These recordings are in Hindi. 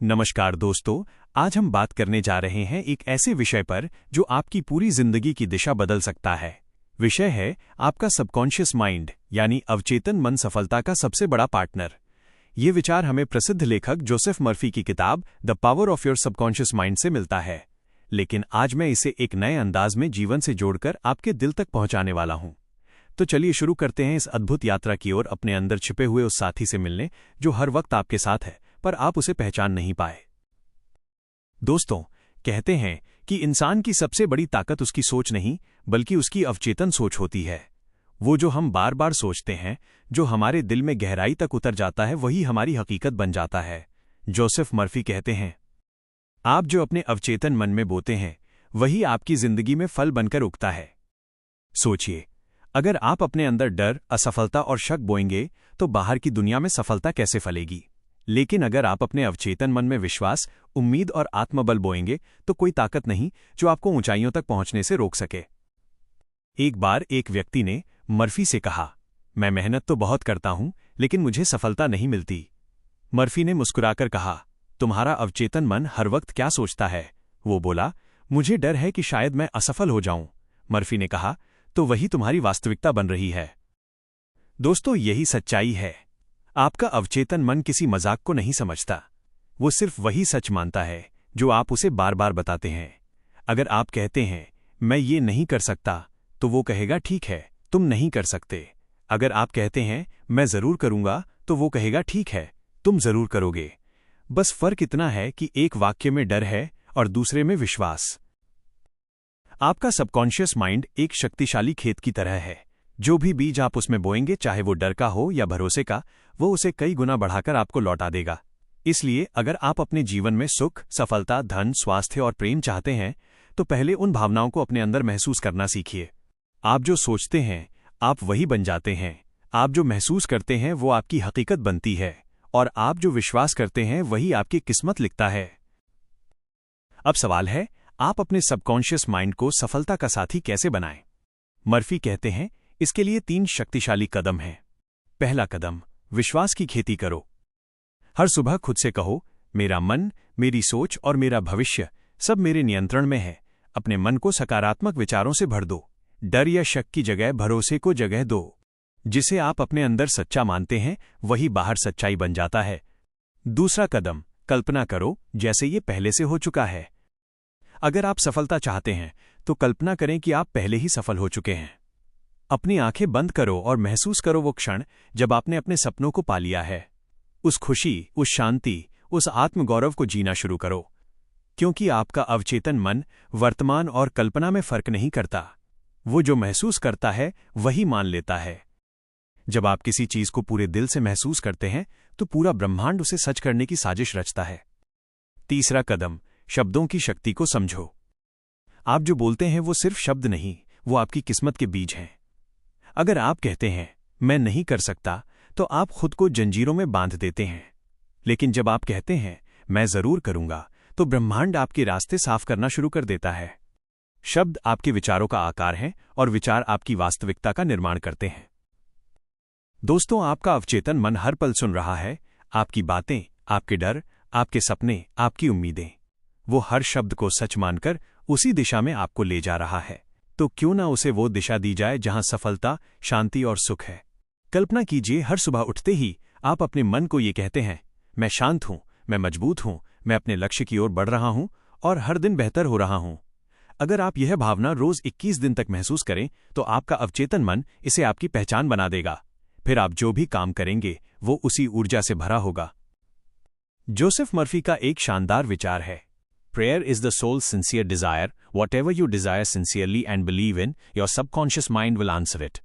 नमस्कार दोस्तों, आज हम बात करने जा रहे हैं एक ऐसे विषय पर जो आपकी पूरी जिंदगी की दिशा बदल सकता है। विषय है आपका सबकॉन्शियस माइंड यानी अवचेतन मन सफलता का सबसे बड़ा पार्टनर। ये विचार हमें प्रसिद्ध लेखक जोसेफ मर्फी की किताब the power of your subconscious mind से मिलता है, लेकिन आज मैं इसे एक नए अंदाज में जीवन से जोड़कर आपके दिल तक पहुंचाने वाला हूं। तो चलिए शुरू करते हैं इस अद्भुत यात्रा की ओर, अपने अंदर छिपे हुए उस साथी से मिलने जो हर वक्त आपके साथ है पर आप उसे पहचान नहीं पाए। दोस्तों, कहते हैं कि इंसान की सबसे बड़ी ताकत उसकी सोच नहीं बल्कि उसकी अवचेतन सोच होती है। वो जो हम बार बार सोचते हैं, जो हमारे दिल में गहराई तक उतर जाता है, वही हमारी हकीकत बन जाता है। जोसेफ मर्फी कहते हैं, आप जो अपने अवचेतन मन में बोते हैं वही आपकी जिंदगी में फल बनकर उगता है। सोचिए, अगर आप अपने अंदर डर, असफलता और शक बोएंगे तो बाहर की दुनिया में सफलता कैसे फलेगी। लेकिन अगर आप अपने अवचेतन मन में विश्वास, उम्मीद और आत्मबल बोएंगे तो कोई ताकत नहीं जो आपको ऊंचाइयों तक पहुंचने से रोक सके। एक बार एक व्यक्ति ने मर्फी से कहा, मैं मेहनत तो बहुत करता हूं लेकिन मुझे सफलता नहीं मिलती। मर्फी ने मुस्कुराकर कहा, तुम्हारा अवचेतन मन हर वक्त क्या सोचता है? वो बोला, मुझे डर है कि शायद मैं असफल हो जाऊं। मर्फी ने कहा, तो वही तुम्हारी वास्तविकता बन रही है। दोस्तों, यही सच्चाई है। आपका अवचेतन मन किसी मजाक को नहीं समझता, वो सिर्फ वही सच मानता है जो आप उसे बार बार बताते हैं। अगर आप कहते हैं मैं ये नहीं कर सकता, तो वो कहेगा ठीक है, तुम नहीं कर सकते। अगर आप कहते हैं मैं जरूर करूंगा, तो वो कहेगा ठीक है, तुम जरूर करोगे। बस फर्क इतना है कि एक वाक्य में डर है और दूसरे में विश्वास। आपका सबकॉन्शियस माइंड एक शक्तिशाली खेत की तरह है। जो भी बीज आप उसमें बोएंगे, चाहे वो डर का हो या भरोसे का, वो उसे कई गुना बढ़ाकर आपको लौटा देगा। इसलिए अगर आप अपने जीवन में सुख, सफलता, धन, स्वास्थ्य और प्रेम चाहते हैं, तो पहले उन भावनाओं को अपने अंदर महसूस करना सीखिए। आप जो सोचते हैं आप वही बन जाते हैं। आप जो महसूस करते हैं वो आपकी हकीकत बनती है, और आप जो विश्वास करते हैं वही आपकी किस्मत लिखता है। अब सवाल है, आप अपने सबकॉन्शियस माइंड को सफलता का साथी कैसे बनाएं? मर्फी कहते हैं, इसके लिए 3 शक्तिशाली कदम हैं। पहला कदम, विश्वास की खेती करो। हर सुबह खुद से कहो, मेरा मन, मेरी सोच और मेरा भविष्य सब मेरे नियंत्रण में है। अपने मन को सकारात्मक विचारों से भर दो। डर या शक की जगह भरोसे को जगह दो। जिसे आप अपने अंदर सच्चा मानते हैं वही बाहर सच्चाई बन जाता है। दूसरा कदम, कल्पना करो जैसे ये पहले से हो चुका है। अगर आप सफलता चाहते हैं तो कल्पना करें कि आप पहले ही सफल हो चुके हैं। अपनी आंखें बंद करो और महसूस करो वो क्षण जब आपने अपने सपनों को पा लिया है। उस खुशी, उस शांति, उस आत्मगौरव को जीना शुरू करो, क्योंकि आपका अवचेतन मन वर्तमान और कल्पना में फर्क नहीं करता। वो जो महसूस करता है वही मान लेता है। जब आप किसी चीज को पूरे दिल से महसूस करते हैं तो पूरा ब्रह्मांड उसे सच करने की साजिश रचता है। तीसरा कदम, शब्दों की शक्ति को समझो। आप जो बोलते हैं वो सिर्फ शब्द नहीं, वो आपकी किस्मत के बीज हैं। अगर आप कहते हैं मैं नहीं कर सकता, तो आप खुद को जंजीरों में बांध देते हैं। लेकिन जब आप कहते हैं मैं जरूर करूंगा, तो ब्रह्मांड आपके रास्ते साफ करना शुरू कर देता है। शब्द आपके विचारों का आकार हैं और विचार आपकी वास्तविकता का निर्माण करते हैं। दोस्तों, आपका अवचेतन मन हर पल सुन रहा है, आपकी बातें, आपके डर, आपके सपने, आपकी उम्मीदें। वो हर शब्द को सच मानकर उसी दिशा में आपको ले जा रहा है। तो क्यों ना उसे वो दिशा दी जाए जहां सफलता, शांति और सुख है। कल्पना कीजिए, हर सुबह उठते ही आप अपने मन को ये कहते हैं, मैं शांत हूं, मैं मजबूत हूं, मैं अपने लक्ष्य की ओर बढ़ रहा हूं और हर दिन बेहतर हो रहा हूं। अगर आप यह भावना रोज 21 दिन तक महसूस करें तो आपका अवचेतन मन इसे आपकी पहचान बना देगा। फिर आप जो भी काम करेंगे वो उसी ऊर्जा से भरा होगा। जोसेफ मर्फी का एक शानदार विचार है, Prayer is the soul's sincere desire. Whatever you desire sincerely and believe in, your subconscious mind will answer it.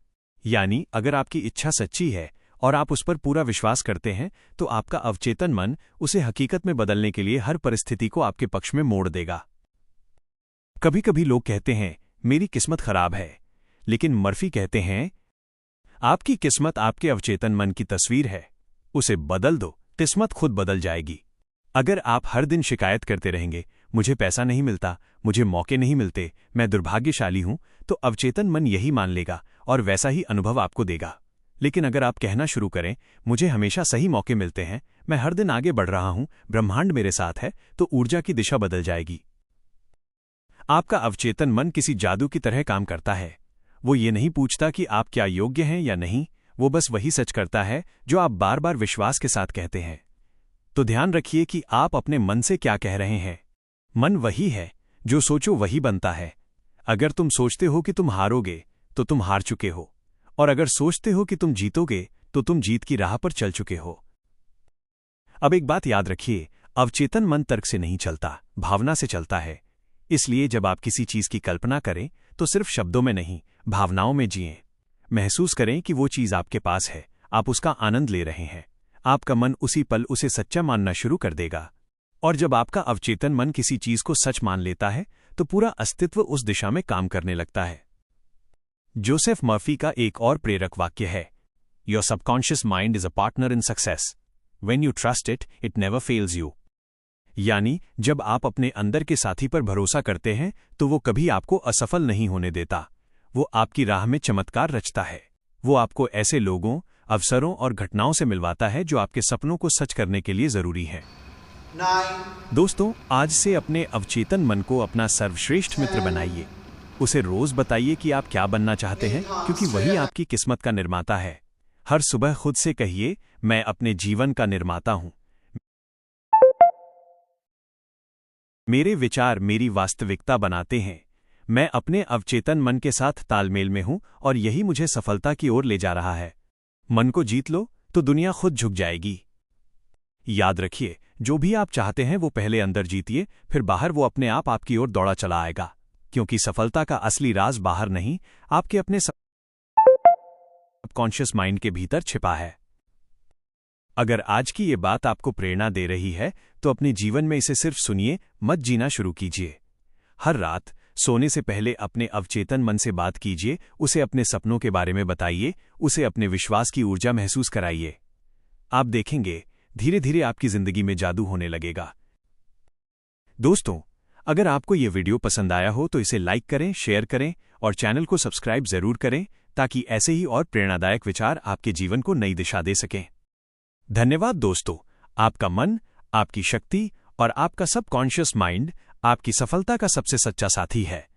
यानी अगर आपकी इच्छा सच्ची है और आप उस पर पूरा विश्वास करते हैं, तो आपका अवचेतन मन उसे हकीकत में बदलने के लिए हर परिस्थिति को आपके पक्ष में मोड़ देगा। कभी कभी लोग कहते हैं मेरी किस्मत खराब है, लेकिन मर्फी कहते हैं आपकी किस्मत आपके अवचेतन मन की तस्वीर है। उसे बदल दो, किस्मत खुद बदल जाएगी। अगर आप हर दिन शिकायत करते रहेंगे, मुझे पैसा नहीं मिलता, मुझे मौके नहीं मिलते, मैं दुर्भाग्यशाली हूं, तो अवचेतन मन यही मान लेगा और वैसा ही अनुभव आपको देगा। लेकिन अगर आप कहना शुरू करें, मुझे हमेशा सही मौके मिलते हैं, मैं हर दिन आगे बढ़ रहा हूं, ब्रह्मांड मेरे साथ है, तो ऊर्जा की दिशा बदल जाएगी। आपका अवचेतन मन किसी जादू की तरह काम करता है। वो ये नहीं पूछता कि आप क्या योग्य हैं या नहीं, वो बस वही सच करता है जो आप बार बार विश्वास के साथ कहते हैं। तो ध्यान रखिए कि आप अपने मन से क्या कह रहे हैं। मन वही है, जो सोचो वही बनता है। अगर तुम सोचते हो कि तुम हारोगे, तो तुम हार चुके हो, और अगर सोचते हो कि तुम जीतोगे, तो तुम जीत की राह पर चल चुके हो। अब एक बात याद रखिए, अवचेतन मन तर्क से नहीं चलता, भावना से चलता है। इसलिए जब आप किसी चीज की कल्पना करें, तो सिर्फ शब्दों में नहीं, भावनाओं में जिएं। महसूस करें कि वो चीज आपके पास है, आप उसका आनंद ले रहे हैं। आपका मन उसी पल उसे सच्चा मानना शुरू कर देगा। और जब आपका अवचेतन मन किसी चीज को सच मान लेता है, तो पूरा अस्तित्व उस दिशा में काम करने लगता है। जोसेफ मर्फी का एक और प्रेरक वाक्य है, your subconscious mind is a partner in success. When you trust it, it never fails you. यानी जब आप अपने अंदर के साथी पर भरोसा करते हैं, तो वो कभी आपको असफल नहीं होने देता। वो आपकी राह में चमत्कार रचता है। वो आपको ऐसे लोगों, अवसरों और घटनाओं से मिलवाता है जो आपके सपनों को सच करने के लिए जरूरी है। दोस्तों, आज से अपने अवचेतन मन को अपना सर्वश्रेष्ठ मित्र बनाइए। उसे रोज बताइए कि आप क्या बनना चाहते हैं, क्योंकि वही आपकी किस्मत का निर्माता है। हर सुबह खुद से कहिए, मैं अपने जीवन का निर्माता हूं। मेरे विचार मेरी वास्तविकता बनाते हैं। मैं अपने अवचेतन मन के साथ तालमेल में हूं, और यही मुझे सफलता की ओर ले जा रहा है। मन को जीत लो, तो दुनिया खुद झुक जाएगी। याद रखिए, जो भी आप चाहते हैं वो पहले अंदर जीतिए, फिर बाहर वो अपने आप आपकी ओर दौड़ा चला आएगा। क्योंकि सफलता का असली राज बाहर नहीं, आपके अपने सबकॉन्शियस माइंड के भीतर छिपा है। अगर आज की ये बात आपको प्रेरणा दे रही है, तो अपने जीवन में इसे सिर्फ सुनिए, मत जीना शुरू कीजिए। हर रात सोने से पहले अपने अवचेतन मन से बात कीजिए, उसे अपने सपनों के बारे में बताइए, उसे अपने विश्वास की ऊर्जा महसूस कराइए। आप देखेंगे, धीरे धीरे आपकी जिंदगी में जादू होने लगेगा। दोस्तों, अगर आपको ये वीडियो पसंद आया हो तो इसे लाइक करें, शेयर करें और चैनल को सब्सक्राइब जरूर करें, ताकि ऐसे ही और प्रेरणादायक विचार आपके जीवन को नई दिशा दे सकें। धन्यवाद दोस्तों। आपका मन, आपकी शक्ति और आपका सबकॉन्शियस माइंड आपकी सफलता का सबसे सच्चा साथी है।